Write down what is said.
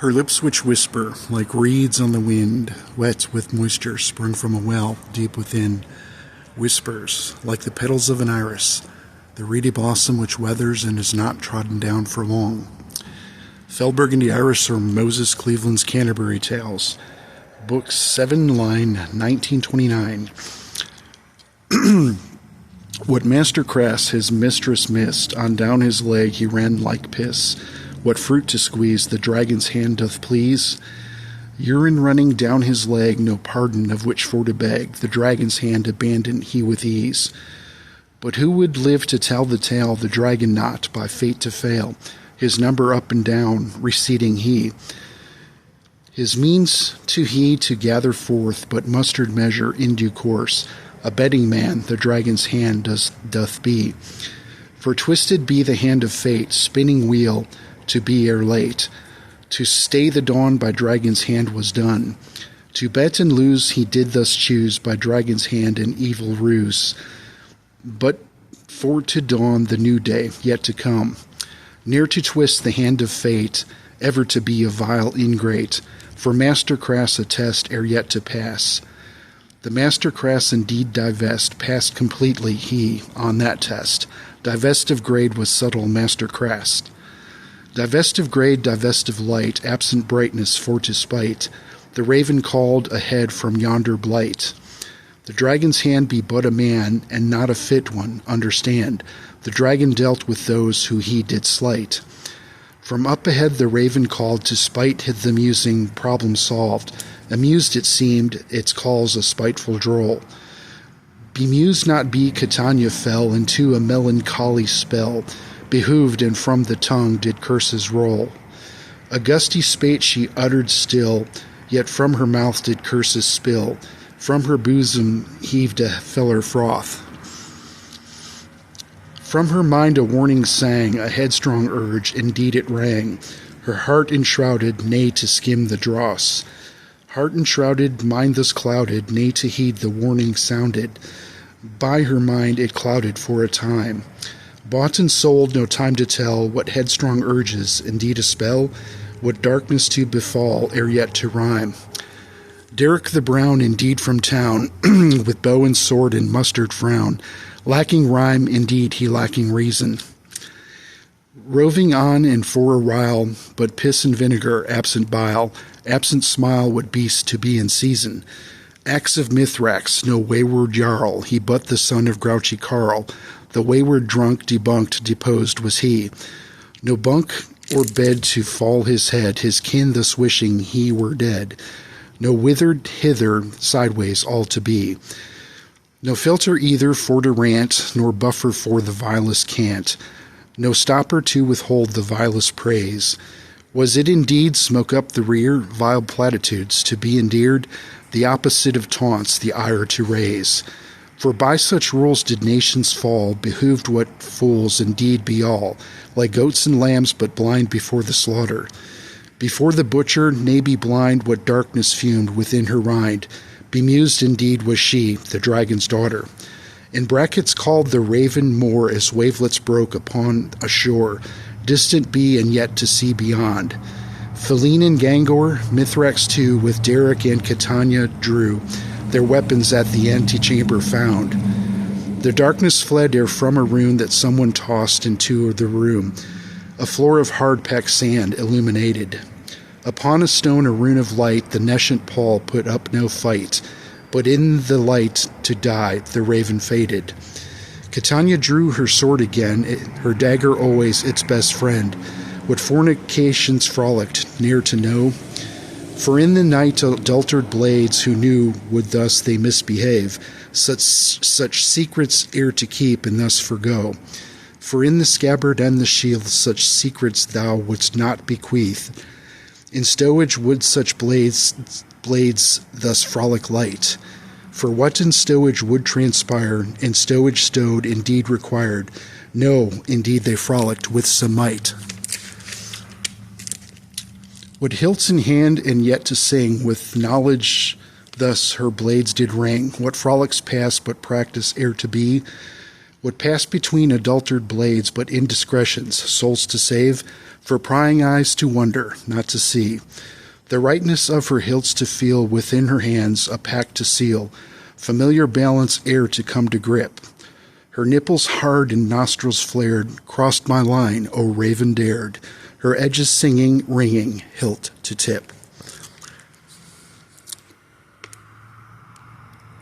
Her lips which whisper, like reeds on the wind, wet with moisture sprung from a well deep within, whispers, like the petals of an iris, the reedy blossom which weathers and is not trodden down for long. Fell Burgundy Iris or Moses Cleveland's Canterbury Tales, Book 7, line 1929. What Master Crass his mistress missed, on down his leg he ran like piss. What fruit to squeeze the dragon's hand doth please? Urine running down his leg, no pardon of which for to beg, the dragon's hand abandoned he with ease. But who would live to tell the tale, the dragon not, by fate to fail, his number up and down, receding he. His means he to gather forth, but mustered measure in due course, a betting man the dragon's hand doth be. For twisted be the hand of fate, spinning wheel, to be ere late. To stay the dawn by dragon's hand was done. To bet and lose he did thus choose, by dragon's hand an evil ruse. But for to dawn the new day, yet to come, near to twist the hand of fate, ever to be a vile ingrate, for Master Crass a test ere yet to pass. The Master Crass indeed divest, passed completely he, on that test. Divest of grade was subtle Master Crass. Divest of grade, divest of light, absent brightness for to spite. The raven called ahead from yonder blight. The dragon's hand be but a man, and not a fit one, understand. The dragon dealt with those who he did slight. From up ahead the raven called, to spite had the musing problem solved. Amused it seemed, its calls a spiteful droll. Bemused not be, Catania fell into a melancholy spell, behooved, and from the tongue did curses roll. A gusty spate she uttered still, yet from her mouth did curses spill. From her bosom heaved a feller froth. From her mind a warning sang, a headstrong urge, indeed it rang. Her heart enshrouded, nay to skim the dross. Heart enshrouded, mind thus clouded, nay to heed the warning sounded. By her mind it clouded for a time. Bought and sold, no time to tell, what headstrong urges, indeed a spell, what darkness to befall, ere yet to rhyme. Derrick the Brown, indeed from town, with bow and sword and mustard frown, lacking rhyme, indeed he lacking reason. Roving on and for a while, but piss and vinegar, absent bile, absent smile, what beast to be in season. Axe of Mithrax, no wayward jarl, he but the son of grouchy Carl. The wayward drunk, debunked, deposed was he. No bunk or bed to fall his head, his kin thus wishing he were dead. No withered hither, sideways all to be. No filter either for to rant, nor buffer for the vilest cant. No stopper to withhold the vilest praise. Was it indeed smoke up the rear, vile platitudes to be endeared, the opposite of taunts, the ire to raise? For by such rules did nations fall, behooved what fools indeed be all, like goats and lambs, but blind before the slaughter. Before the butcher, nay be blind, what darkness fumed within her rind. Bemused indeed was she, the dragon's daughter. In brackets called the raven more, as wavelets broke upon a shore, distant be and yet to see beyond. Feline and Gangor, Mithrax too, with Derrick and Catania drew, their weapons at the antechamber found. The darkness fled ere from a rune that someone tossed into the room, a floor of hard-packed sand illuminated. Upon a stone a rune of light, the nescient Paul put up no fight, but in the light to die the raven faded. Catania drew her sword again, her dagger always its best friend. What fornications frolicked, near to know? For in the night adultered blades who knew would thus they misbehave, such secrets ere to keep and thus forgo. For in the scabbard and the shield such secrets thou wouldst not bequeath. In stowage would such blades thus frolic light. For what in stowage would transpire, in stowage stowed indeed required. No, indeed they frolicked with some might. What hilts in hand and yet to sing, with knowledge thus her blades did ring. What frolics past but practice ere to be, What passed between adultered blades but indiscretions, souls to save, for prying eyes to wonder, not to see. The rightness of her hilts to feel, within her hands a pact to seal, familiar balance ere to come to grip. Her nipples hard and nostrils flared, crossed my line, O raven dared, her edges singing, ringing, hilt to tip.